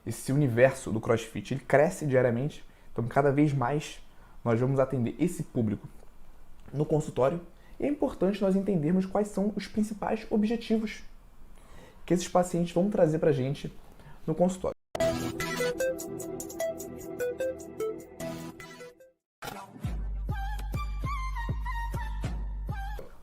esse universo do CrossFit, ele cresce diariamente, então cada vez mais nós vamos atender esse público no consultório e é importante nós entendermos quais são os principais objetivos que esses pacientes vão trazer para a gente no consultório.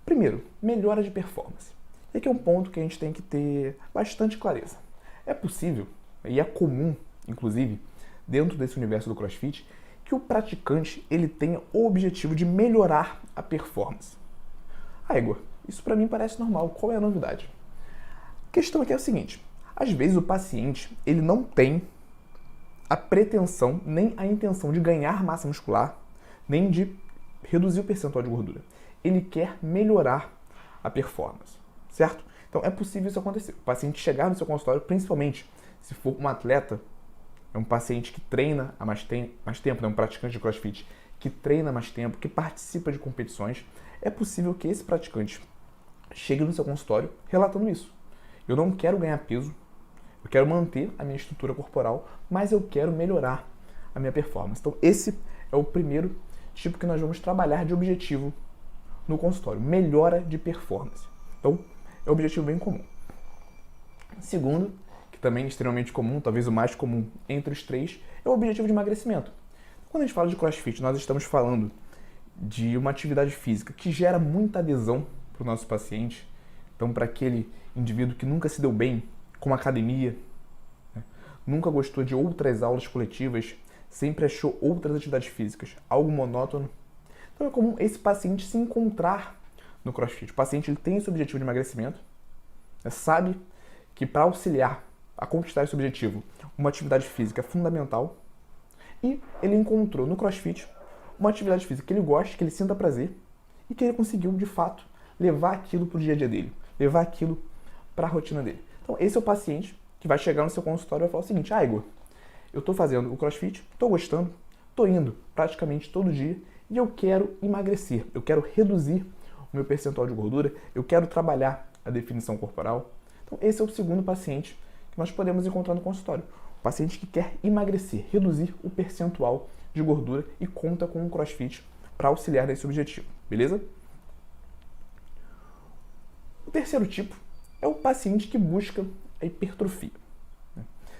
Primeiro, melhora de performance. E aqui é um ponto que a gente tem que ter bastante clareza. É possível, e é comum, inclusive, dentro desse universo do CrossFit, que o praticante ele tenha o objetivo de melhorar a performance. Ah, Igor, isso para mim parece normal. Qual é a novidade? A questão aqui é o seguinte, às vezes o paciente ele não tem a pretensão nem a intenção de ganhar massa muscular, nem de reduzir o percentual de gordura. Ele quer melhorar a performance, certo? Então é possível isso acontecer. O paciente chegar no seu consultório, principalmente se for um atleta, é um paciente que treina há mais tempo, é um praticante de CrossFit que treina há mais tempo, que participa de competições, é possível que esse praticante chegue no seu consultório relatando isso. Eu não quero ganhar peso, eu quero manter a minha estrutura corporal, mas eu quero melhorar a minha performance. Então esse é o primeiro tipo que nós vamos trabalhar de objetivo no consultório, melhora de performance. Então é um objetivo bem comum. Segundo, que também é extremamente comum, talvez o mais comum entre os três, é o objetivo de emagrecimento. Quando a gente fala de CrossFit, nós estamos falando de uma atividade física que gera muita adesão para o nosso paciente. Então, para aquele indivíduo que nunca se deu bem com a academia, né, nunca gostou de outras aulas coletivas, sempre achou outras atividades físicas algo monótono. Então, é comum esse paciente se encontrar no CrossFit. O paciente ele tem esse objetivo de emagrecimento, né, sabe que para auxiliar a conquistar esse objetivo, uma atividade física é fundamental. E ele encontrou no CrossFit uma atividade física que ele gosta, que ele sinta prazer e que ele conseguiu, de fato, levar aquilo para o dia a dia dele, levar aquilo para a rotina dele. Então, esse é o paciente que vai chegar no seu consultório e vai falar o seguinte: Igor, eu estou fazendo o CrossFit, estou gostando, estou indo praticamente todo dia e eu quero emagrecer, eu quero reduzir o meu percentual de gordura, eu quero trabalhar a definição corporal. Então, esse é o segundo paciente que nós podemos encontrar no consultório. O paciente que quer emagrecer, reduzir o percentual de gordura e conta com o CrossFit para auxiliar nesse objetivo, beleza? O terceiro tipo é o paciente que busca a hipertrofia.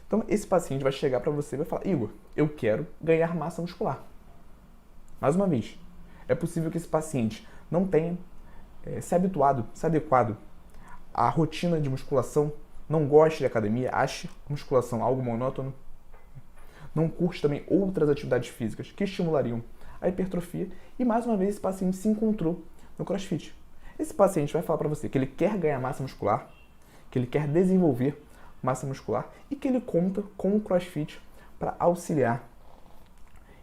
Então, esse paciente vai chegar para você e vai falar: Igor, eu quero ganhar massa muscular. Mais uma vez, é possível que esse paciente não tenha se adequado à rotina de musculação, não goste de academia, ache a musculação algo monótono, não curte também outras atividades físicas que estimulariam a hipertrofia e, mais uma vez, esse paciente se encontrou no CrossFit. Esse paciente vai falar para você que ele quer ganhar massa muscular, que ele quer desenvolver massa muscular e que ele conta com o CrossFit para auxiliar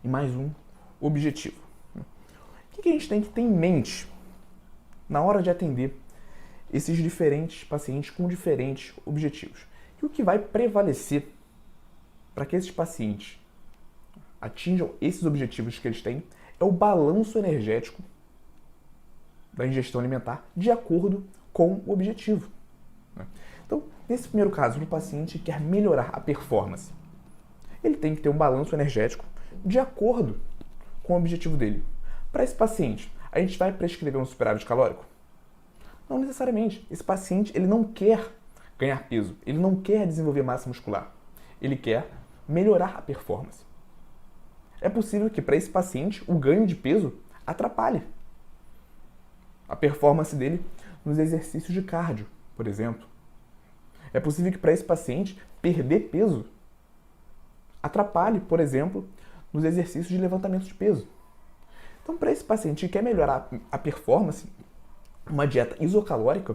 em mais um objetivo. O que a gente tem que ter em mente na hora de atender esses diferentes pacientes com diferentes objetivos? E o que vai prevalecer para que esses pacientes atinjam esses objetivos que eles têm é o balanço energético da ingestão alimentar de acordo com o objetivo. Então, nesse primeiro caso, o paciente quer melhorar a performance. Ele tem que ter um balanço energético de acordo com o objetivo dele. Para esse paciente, a gente vai prescrever um superávit calórico? Não necessariamente. Esse paciente ele não quer ganhar peso, ele não quer desenvolver massa muscular. Ele quer melhorar a performance. É possível que para esse paciente o ganho de peso atrapalhe a performance dele nos exercícios de cardio, por exemplo. É possível que para esse paciente perder peso atrapalhe, por exemplo, nos exercícios de levantamento de peso. Então, para esse paciente que quer melhorar a performance, uma dieta isocalórica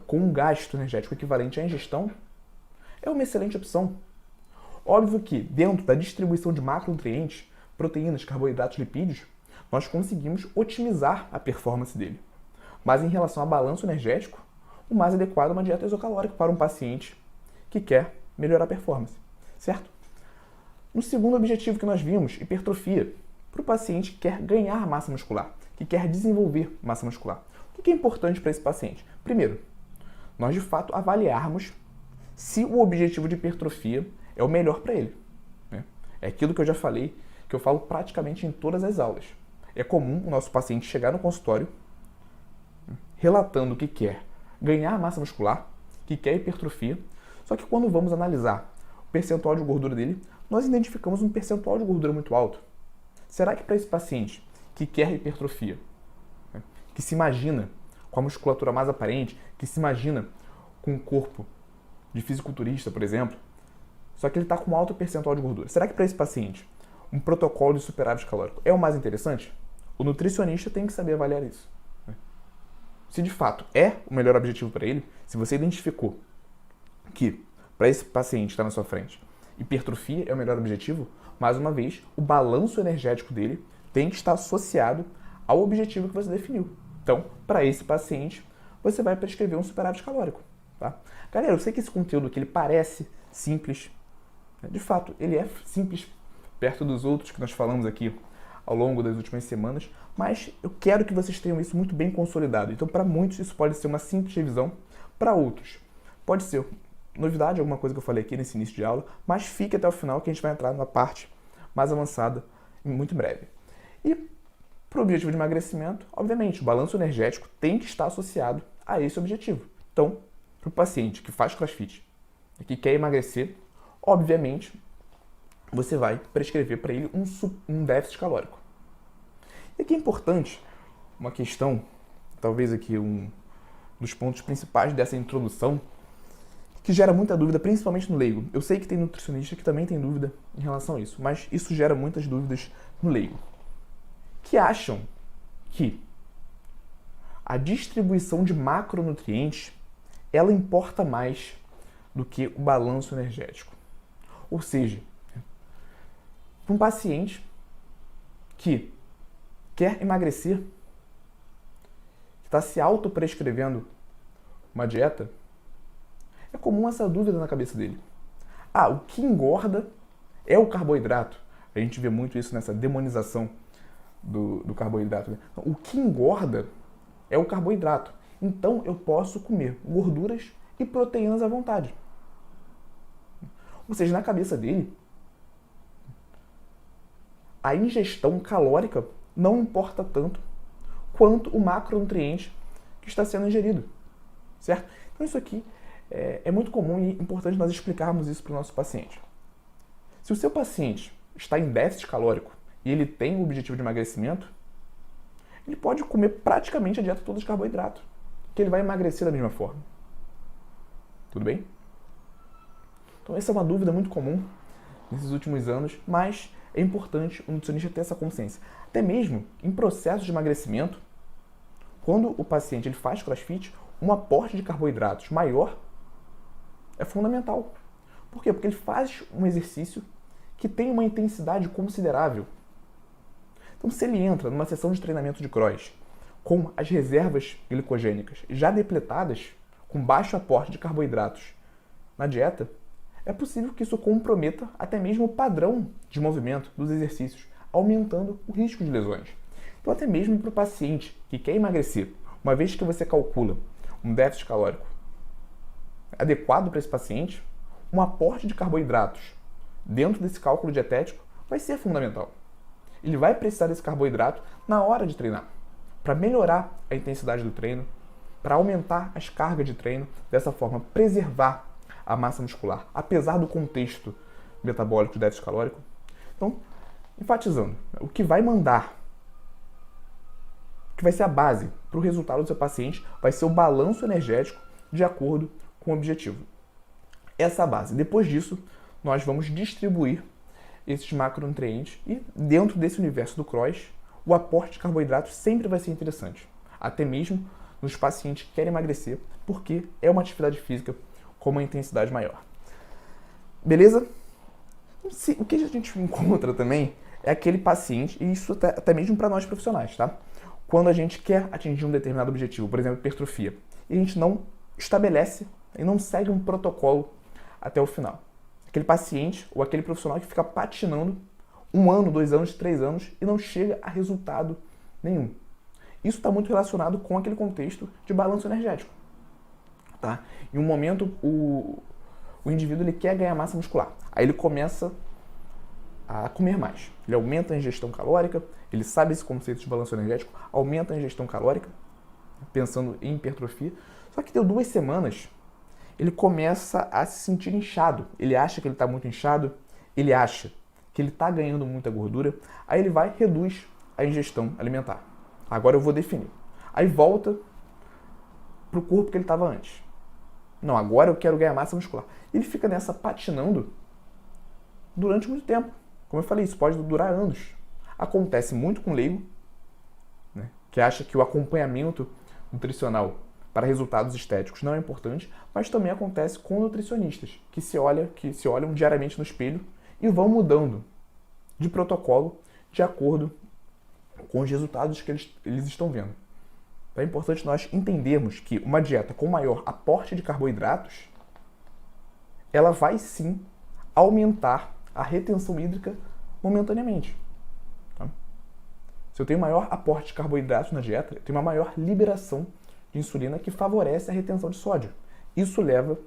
com um gasto energético equivalente à ingestão é uma excelente opção. Óbvio que, dentro da distribuição de macronutrientes, proteínas, carboidratos, lipídios, nós conseguimos otimizar a performance dele. Mas em relação a balanço energético, o mais adequado é uma dieta isocalórica para um paciente que quer melhorar a performance, certo? No segundo objetivo que nós vimos, hipertrofia, para o paciente que quer ganhar massa muscular, que quer desenvolver massa muscular. O que é importante para esse paciente? Primeiro, nós de fato avaliarmos se o objetivo de hipertrofia é o melhor para ele, né? É aquilo que eu já falei, que eu falo praticamente em todas as aulas. É comum o nosso paciente chegar no consultório relatando que quer ganhar massa muscular, que quer hipertrofia, só que quando vamos analisar o percentual de gordura dele, nós identificamos um percentual de gordura muito alto. Será que para esse paciente que quer hipertrofia, né, que se imagina com a musculatura mais aparente, que se imagina com um corpo de fisiculturista, por exemplo, só que ele está com um alto percentual de gordura, será que para esse paciente um protocolo de superávit calórico é o mais interessante? O nutricionista tem que saber avaliar isso. Se de fato é o melhor objetivo para ele, se você identificou que para esse paciente que está na sua frente, hipertrofia é o melhor objetivo, mais uma vez, o balanço energético dele tem que estar associado ao objetivo que você definiu. Então, para esse paciente, você vai prescrever um superávit calórico. Tá? Galera, eu sei que esse conteúdo aqui ele parece simples, de fato, ele é simples perto dos outros que nós falamos aqui ao longo das últimas semanas, mas eu quero que vocês tenham isso muito bem consolidado. Então, para muitos, isso pode ser uma simples revisão, para outros, pode ser novidade, alguma coisa que eu falei aqui nesse início de aula, mas fique até o final que a gente vai entrar numa parte mais avançada muito em breve. E para o objetivo de emagrecimento, obviamente, o balanço energético tem que estar associado a esse objetivo. Então, para o paciente que faz CrossFit e que quer emagrecer, obviamente, você vai prescrever para ele um déficit calórico. E aqui é importante uma questão, talvez aqui um dos pontos principais dessa introdução, que gera muita dúvida, principalmente no leigo. Eu sei que tem nutricionista que também tem dúvida em relação a isso, mas isso gera muitas dúvidas no leigo. Que acham que a distribuição de macronutrientes, ela importa mais do que o balanço energético. Ou seja, para um paciente que quer emagrecer, que está se autoprescrevendo uma dieta, é comum essa dúvida na cabeça dele. Ah, o que engorda é o carboidrato. A gente vê muito isso nessa demonização do carboidrato, né? O que engorda é o carboidrato. Então eu posso comer gorduras e proteínas à vontade. Ou seja, na cabeça dele, a ingestão calórica não importa tanto quanto o macronutriente que está sendo ingerido, certo? Então isso aqui é muito comum e importante nós explicarmos isso para o nosso paciente. Se o seu paciente está em déficit calórico e ele tem o objetivo de emagrecimento, ele pode comer praticamente a dieta toda de carboidrato, que ele vai emagrecer da mesma forma. Tudo bem? Então essa é uma dúvida muito comum nesses últimos anos, mas é importante o nutricionista ter essa consciência. Até mesmo em processo de emagrecimento, quando o paciente ele faz CrossFit, um aporte de carboidratos maior é fundamental. Por quê? Porque ele faz um exercício que tem uma intensidade considerável. Então, se ele entra numa sessão de treinamento de cross com as reservas glicogênicas já depletadas, com baixo aporte de carboidratos na dieta, é possível que isso comprometa até mesmo o padrão de movimento dos exercícios, aumentando o risco de lesões. Então, até mesmo para o paciente que quer emagrecer, uma vez que você calcula um déficit calórico adequado para esse paciente, um aporte de carboidratos dentro desse cálculo dietético vai ser fundamental. Ele vai precisar desse carboidrato na hora de treinar, para melhorar a intensidade do treino, para aumentar as cargas de treino, dessa forma preservar a massa muscular, apesar do contexto metabólico de déficit calórico. Então, enfatizando, o que vai mandar, o que vai ser a base para o resultado do seu paciente, vai ser o balanço energético de acordo com o objetivo. Essa é a base. Depois disso, nós vamos distribuir esses macronutrientes e dentro desse universo do cross, o aporte de carboidratos sempre vai ser interessante, até mesmo nos pacientes que querem emagrecer, porque é uma atividade física com uma intensidade maior. Beleza? O que a gente encontra também é aquele paciente, e isso até mesmo para nós profissionais, tá? Quando a gente quer atingir um determinado objetivo, por exemplo, hipertrofia, e a gente não estabelece e não segue um protocolo até o final. Aquele paciente ou aquele profissional que fica patinando 1 ano, 2 anos, 3 anos e não chega a resultado nenhum. Isso está muito relacionado com aquele contexto de balanço energético. Tá? Em um momento, o o indivíduo ele quer ganhar massa muscular. Aí ele começa a comer mais. Ele aumenta a ingestão calórica, ele sabe esse conceito de balanço energético, aumenta a ingestão calórica, pensando em hipertrofia. Só que deu 2 semanas, ele começa a se sentir inchado. Ele acha que ele está muito inchado, ele acha que ele está ganhando muita gordura, aí ele vai e reduz a ingestão alimentar. Agora eu vou definir. Aí volta para o corpo que ele estava antes. Não, agora eu quero ganhar massa muscular. Ele fica nessa patinando durante muito tempo. Como eu falei, isso pode durar anos. Acontece muito com leigo, né, que acha que o acompanhamento nutricional para resultados estéticos não é importante, mas também acontece com nutricionistas, que se olham diariamente no espelho e vão mudando de protocolo de acordo com os resultados que eles estão vendo. Então é importante nós entendermos que uma dieta com maior aporte de carboidratos, ela vai sim aumentar a retenção hídrica momentaneamente. Tá? Se eu tenho maior aporte de carboidratos na dieta, eu tenho uma maior liberação de insulina que favorece a retenção de sódio. Isso leva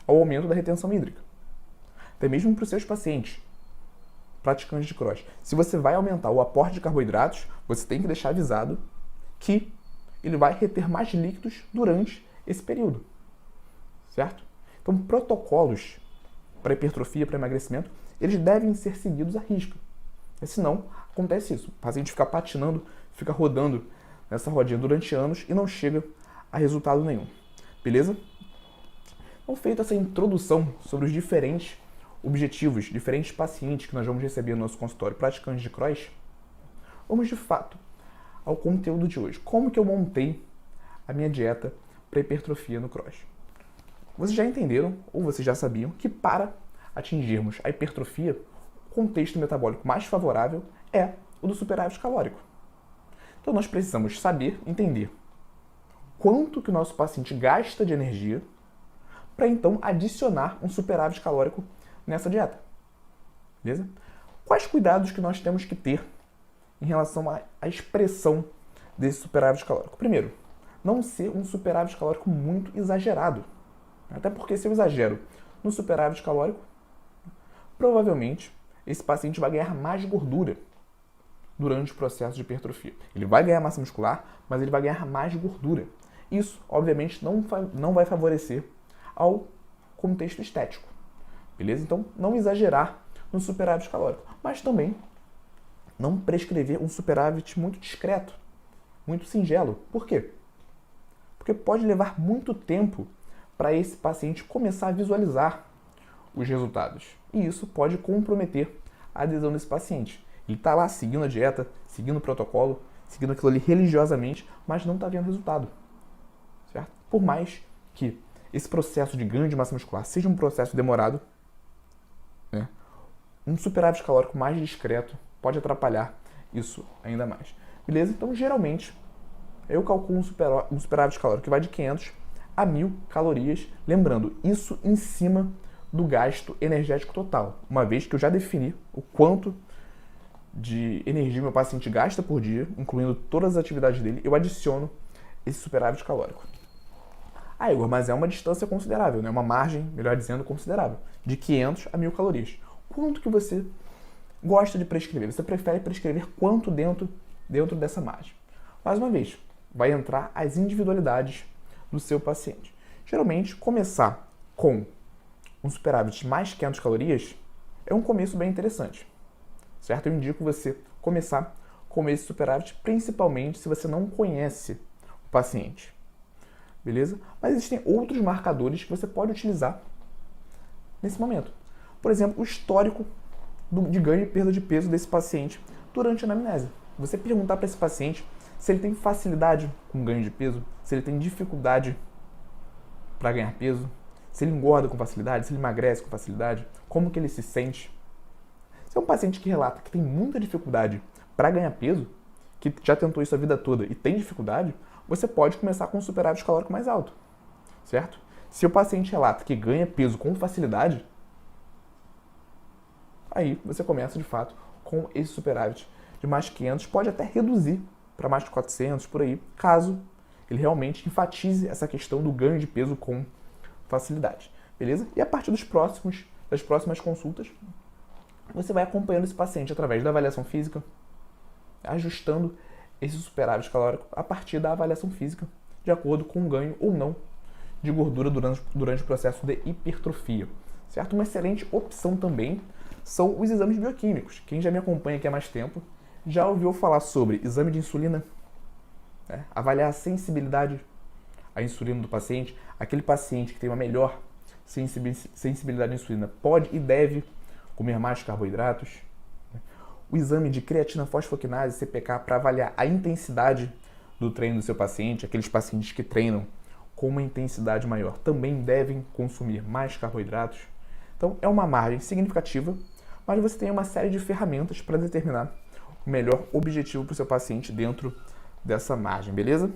ao aumento da retenção hídrica. Até mesmo para os seus pacientes praticantes de cross. Se você vai aumentar o aporte de carboidratos, você tem que deixar avisado que ele vai reter mais líquidos durante esse período. Certo? Então, protocolos para hipertrofia, para emagrecimento, eles devem ser seguidos à risca. Senão, acontece isso. O paciente fica patinando, fica rodando nessa rodinha durante anos e não chega a resultado nenhum. Beleza? Então, feita essa introdução sobre os diferentes objetivos, diferentes pacientes que nós vamos receber no nosso consultório praticantes de cross, vamos de fato ao conteúdo de hoje. Como que eu montei a minha dieta para hipertrofia no cross? Vocês já entenderam, ou vocês já sabiam, que para atingirmos a hipertrofia, o contexto metabólico mais favorável é o do superávit calórico. Então nós precisamos saber, entender quanto que o nosso paciente gasta de energia para então adicionar um superávit calórico nessa dieta. Beleza? Quais cuidados que nós temos que ter em relação à expressão desse superávit calórico? Primeiro, não ser um superávit calórico muito exagerado. Até porque se eu exagero no superávit calórico, provavelmente esse paciente vai ganhar mais gordura durante o processo de hipertrofia. Ele vai ganhar massa muscular, mas ele vai ganhar mais gordura. Isso, obviamente, não vai favorecer ao contexto estético. Beleza? Então, não exagerar no superávit calórico, mas também não prescrever um superávit muito discreto, muito singelo. Por quê? Porque pode levar muito tempo para esse paciente começar a visualizar os resultados. E isso pode comprometer a adesão desse paciente. Ele está lá seguindo a dieta, seguindo o protocolo, seguindo aquilo ali religiosamente, mas não está vendo resultado. Certo? Por mais que esse processo de ganho de massa muscular seja um processo demorado, né, um superávit calórico mais discreto pode atrapalhar isso ainda mais. Beleza? Então, geralmente, eu calculo um superávit calórico que vai de 500 a 1.000 calorias. Lembrando, isso em cima do gasto energético total. Uma vez que eu já defini o quanto de energia meu paciente gasta por dia, incluindo todas as atividades dele, eu adiciono esse superávit calórico. Ah, Igor, mas é uma distância considerável, né? Uma margem, melhor dizendo, considerável, de 500 a 1.000 calorias. Quanto que você gosta de prescrever? Você prefere prescrever quanto dentro dessa margem? Mais uma vez, vai entrar as individualidades do seu paciente. Geralmente, começar com um superávit mais 500 calorias é um começo bem interessante, certo? Eu indico você começar com esse superávit, principalmente se você não conhece o paciente, beleza? Mas existem outros marcadores que você pode utilizar nesse momento. Por exemplo, o histórico de ganho e perda de peso desse paciente durante a anamnese. Você perguntar para esse paciente se ele tem facilidade com ganho de peso, se ele tem dificuldade para ganhar peso, se ele engorda com facilidade, se ele emagrece com facilidade, como que ele se sente. Se é um paciente que relata que tem muita dificuldade para ganhar peso, que já tentou isso a vida toda e tem dificuldade, você pode começar com um superávit calórico mais alto, certo? Se o paciente relata que ganha peso com facilidade, aí você começa de fato com esse superávit de mais 500, pode até reduzir para mais de 400 por aí, caso ele realmente enfatize essa questão do ganho de peso com facilidade. beleza? E a partir das próximas consultas, você vai acompanhando esse paciente através da avaliação física, ajustando esse superávit calórico a partir da avaliação física, de acordo com o ganho ou não de gordura durante o processo de hipertrofia, certo? Uma excelente opção também são os exames bioquímicos. Quem já me acompanha aqui há mais tempo já ouviu falar sobre exame de insulina, né? Avaliar a sensibilidade à insulina do paciente. Aquele paciente que tem uma melhor sensibilidade à insulina pode e deve comer mais carboidratos. O exame de creatina fosfoquinase, CPK, para avaliar a intensidade do treino do seu paciente. Aqueles pacientes que treinam com uma intensidade maior também devem consumir mais carboidratos. Então é uma margem significativa, mas você tem uma série de ferramentas para determinar o melhor objetivo para o seu paciente dentro dessa margem, beleza?